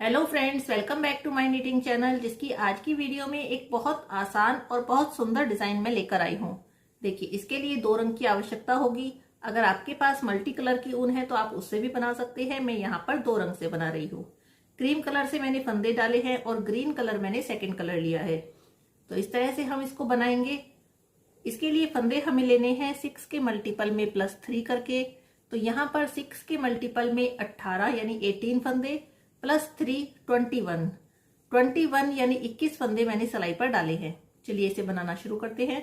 Hello friends, welcome back to my knitting channel. जिसकी आज की वीडियो में एक बहुत आसान और बहुत सुंदर डिजाइन में लेकर आई हूँ। देखिए, इसके लिए 2 रंग की आवश्यकता होगी। अगर आपके पास मल्टी कलर की ऊन है तो आप उससे भी बना सकते हैं। मैं यहाँ पर 2 रंग से बना रही हूँ। क्रीम कलर से मैंने फंदे डाले हैं और ग्रीन कलर मैंने सेकेंड कलर लिया है। तो इस तरह से हम इसको बनाएंगे। इसके लिए फंदे हमें लेने हैं 6 के मल्टीपल में +3 करके। तो यहाँ पर 6 के मल्टीपल में 18 यानी 18 फंदे +3 21 यानी 21 फंदे मैंने सिलाई पर डाले हैं। चलिए इसे बनाना शुरू करते हैं।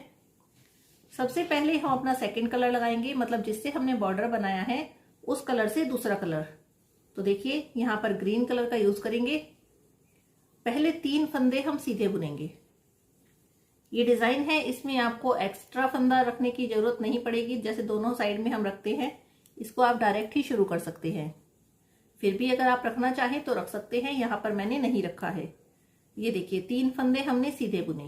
सबसे पहले हम अपना सेकंड कलर लगाएंगे, मतलब जिससे हमने बॉर्डर बनाया है उस कलर से दूसरा कलर। तो देखिए, यहाँ पर ग्रीन कलर का यूज करेंगे। पहले 3 फंदे हम सीधे बुनेंगे। ये डिजाइन है, इसमें आपको एक्स्ट्रा फंदा रखने की जरूरत नहीं पड़ेगी। जैसे दोनों साइड में हम रखते हैं, इसको आप डायरेक्ट ही शुरू कर सकते हैं। फिर भी अगर आप रखना चाहें तो रख सकते हैं। यहाँ पर मैंने नहीं रखा है। ये देखिए, 3 फंदे हमने सीधे बुने।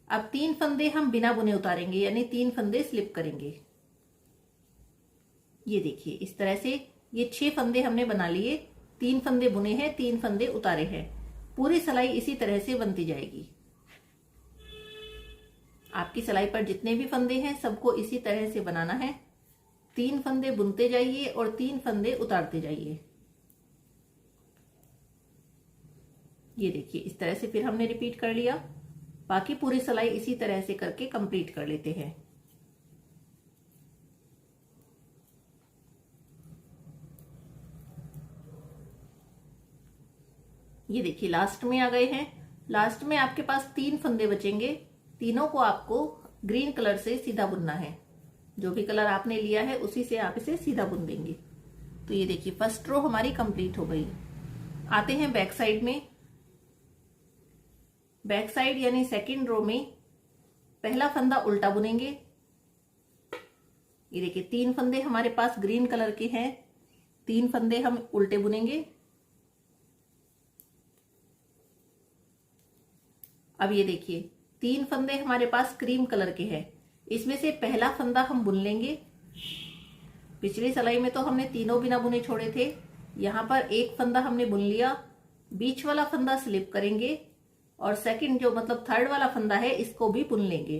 अब 3 फंदे हम बिना बुने उतारेंगे, यानी 3 फंदे स्लिप करेंगे। ये देखिए, इस तरह से ये 6 फंदे हमने बना लिए। 3 फंदे बुने हैं, 3 फंदे उतारे हैं। पूरी सिलाई इसी तरह से बनती जाएगी। आपकी सिलाई पर जितने भी फंदे हैं सबको इसी तरह से बनाना है। 3 फंदे बुनते जाइए और 3 फंदे उतारते जाइए। ये देखिए, इस तरह से फिर हमने रिपीट कर लिया। बाकी पूरी सिलाई इसी तरह से करके कंप्लीट कर लेते हैं। ये देखिए, लास्ट में आ गए हैं। लास्ट में आपके पास 3 फंदे बचेंगे। तीनों को आपको ग्रीन कलर से सीधा बुनना है। जो भी कलर आपने लिया है उसी से आप इसे सीधा बुन देंगे। तो ये देखिए, फर्स्ट रो हमारी कंप्लीट हो गई। आते हैं बैक साइड में। बैक साइड यानी सेकंड रो में पहला फंदा उल्टा बुनेंगे। ये देखिए, 3 फंदे हमारे पास ग्रीन कलर के हैं। 3 फंदे हम उल्टे बुनेंगे। अब ये देखिए, 3 फंदे हमारे पास क्रीम कलर के हैं। इसमें से पहला फंदा हम बुन लेंगे। पिछली सिलाई में तो हमने तीनों बिना बुने छोड़े थे। यहां पर एक फंदा हमने बुन लिया। बीच वाला फंदा स्लिप करेंगे और सेकंड जो मतलब थर्ड वाला फंदा है इसको भी बुन लेंगे।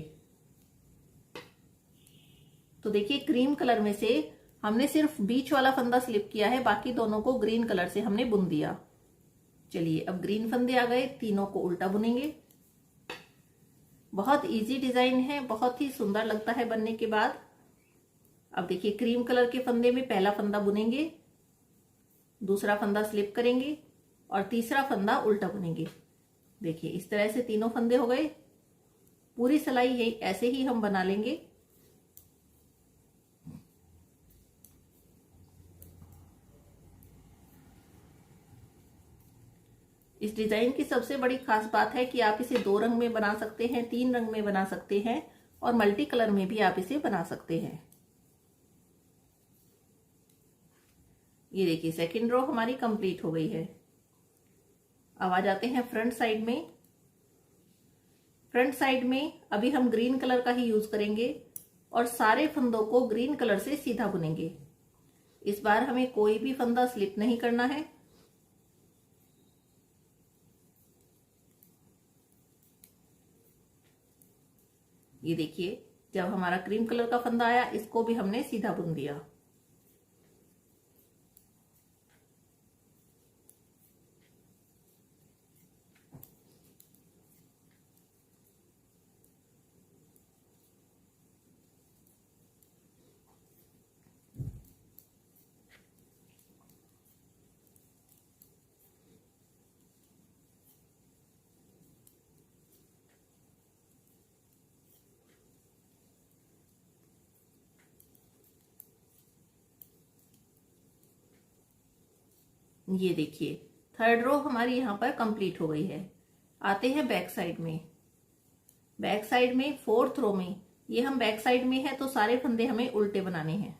तो देखिए, क्रीम कलर में से हमने सिर्फ बीच वाला फंदा स्लिप किया है, बाकी दोनों को ग्रीन कलर से हमने बुन दिया। चलिए, अब ग्रीन फंदे आ गए, तीनों को उल्टा बुनेंगे। बहुत इजी डिजाइन है, बहुत ही सुंदर लगता है बनने के बाद। अब देखिए, क्रीम कलर के फंदे में पहला फंदा बुनेंगे, दूसरा फंदा स्लिप करेंगे और तीसरा फंदा उल्टा बुनेंगे। देखिए, इस तरह से तीनों फंदे हो गए। पूरी सिलाई यही ऐसे ही हम बना लेंगे। इस डिजाइन की सबसे बड़ी खास बात है कि आप इसे 2 रंग में बना सकते हैं, 3 रंग में बना सकते हैं और मल्टी कलर में भी आप इसे बना सकते हैं। ये देखिए, सेकंड रो हमारी कंप्लीट हो गई है। अब आ जाते हैं फ्रंट साइड में। फ्रंट साइड में अभी हम ग्रीन कलर का ही यूज करेंगे और सारे फंदों को ग्रीन कलर से सीधा बुनेंगे। इस बार हमें कोई भी फंदा स्लिप नहीं करना है। ये देखिए, जब हमारा क्रीम कलर का फंदा आया इसको भी हमने सीधा बुन दिया। ये देखिए, थर्ड रो हमारी यहाँ पर कंप्लीट हो गई है। आते हैं बैक साइड में। बैक साइड में फोर्थ रो में, ये हम बैक साइड में है तो सारे फंदे हमें उल्टे बनाने हैं।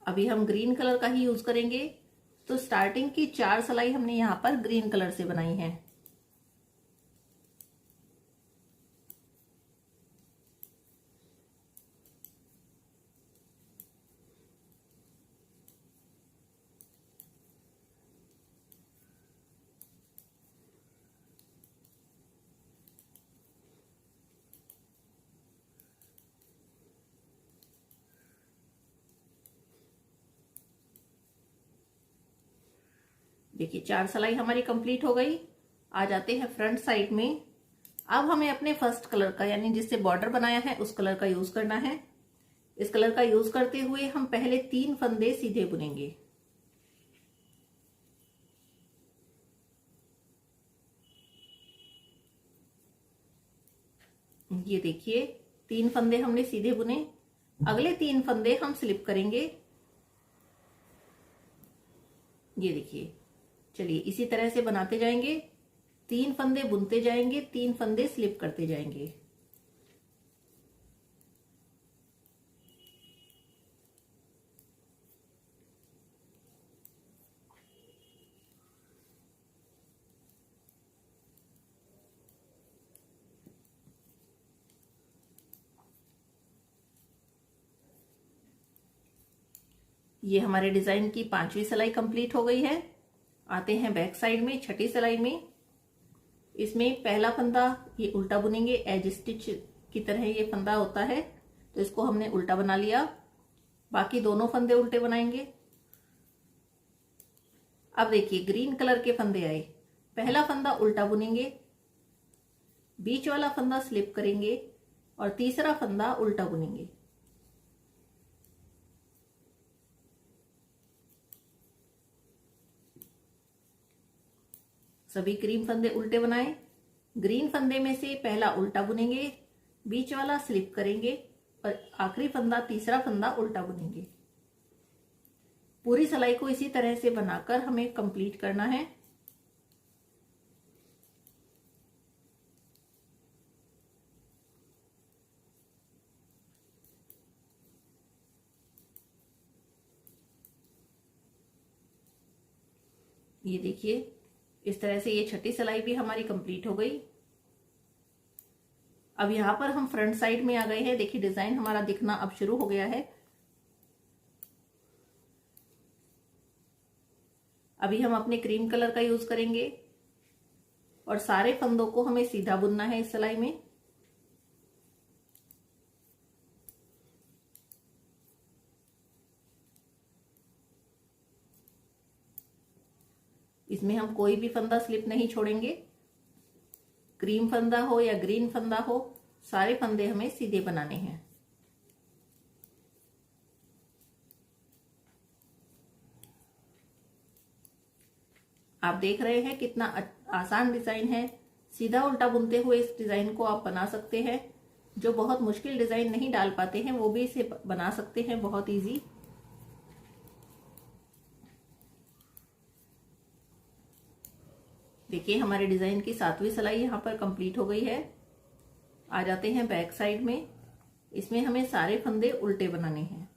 अभी हम ग्रीन कलर का ही यूज करेंगे। तो स्टार्टिंग की 4 सिलाई हमने यहाँ पर ग्रीन कलर से बनाई है। देखिए 4 सिलाई हमारी कंप्लीट हो गई। आ जाते हैं फ्रंट साइड में। अब हमें अपने फर्स्ट कलर का यानी जिससे बॉर्डर बनाया है उस कलर का यूज करना है। इस कलर का यूज करते हुए हम पहले 3 फंदे सीधे बुनेंगे। ये देखिए 3 फंदे हमने सीधे बुने। अगले 3 फंदे हम स्लिप करेंगे। ये देखिए, चलिए इसी तरह से बनाते जाएंगे। 3 फंदे बुनते जाएंगे, 3 फंदे स्लिप करते जाएंगे। ये हमारे डिजाइन की 5वीं सिलाई कंप्लीट हो गई है। आते हैं बैक साइड में, छठी सिलाई में। इसमें पहला फंदा ये उल्टा बुनेंगे, एज स्टिच की तरह ये फंदा होता है, तो इसको हमने उल्टा बना लिया। बाकी दोनों फंदे उल्टे बनाएंगे। अब देखिए ग्रीन कलर के फंदे आए। पहला फंदा उल्टा बुनेंगे, बीच वाला फंदा स्लिप करेंगे और तीसरा फंदा उल्टा बुनेंगे। सभी क्रीम फंदे उल्टे बनाएं। ग्रीन फंदे में से पहला उल्टा बुनेंगे, बीच वाला स्लिप करेंगे और आखिरी फंदा तीसरा फंदा उल्टा बुनेंगे। पूरी सिलाई को इसी तरह से बनाकर हमें कंप्लीट करना है। ये देखिए इस तरह से ये छठी सिलाई भी हमारी कंप्लीट हो गई। अब यहां पर हम फ्रंट साइड में आ गए हैं। देखिए डिजाइन हमारा दिखना अब शुरू हो गया है। अभी हम अपने क्रीम कलर का यूज करेंगे और सारे फंदों को हमें सीधा बुनना है इस सिलाई में। इसमें हम कोई भी फंदा स्लिप नहीं छोड़ेंगे। क्रीम फंदा हो या ग्रीन फंदा हो, सारे फंदे हमें सीधे बनाने हैं। आप देख रहे हैं कितना आसान डिजाइन है। सीधा उल्टा बुनते हुए इस डिजाइन को आप बना सकते हैं। जो बहुत मुश्किल डिजाइन नहीं डाल पाते हैं वो भी इसे बना सकते हैं, बहुत इजी। देखिए हमारे डिजाइन की 7वीं सिलाई यहाँ पर कंप्लीट हो गई है। आ जाते हैं बैक साइड में। इसमें हमें सारे फंदे उल्टे बनाने हैं।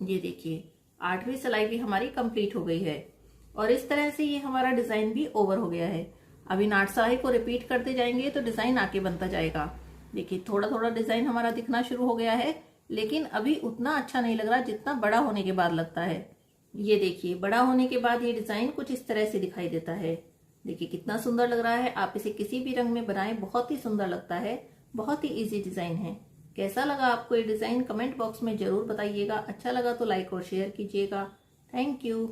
ये देखिए 8वीं सिलाई भी हमारी कंप्लीट हो गई है और इस तरह से ये हमारा डिजाइन भी ओवर हो गया है। अब इन 8 सिलाई को रिपीट करते जाएंगे तो डिजाइन आके बनता जाएगा। देखिए थोड़ा थोड़ा डिजाइन हमारा दिखना शुरू हो गया है, लेकिन अभी उतना अच्छा नहीं लग रहा जितना बड़ा होने के बाद लगता है। ये देखिए बड़ा होने के बाद ये डिजाइन कुछ इस तरह से दिखाई देता है। देखिए कितना सुंदर लग रहा है। आप इसे किसी भी रंग में बनाएं, बहुत ही सुंदर लगता है। बहुत ही इजी डिजाइन है। कैसा लगा आपको ये डिजाइन कमेंट बॉक्स में जरूर बताइएगा। अच्छा लगा तो लाइक और शेयर कीजिएगा। Thank you.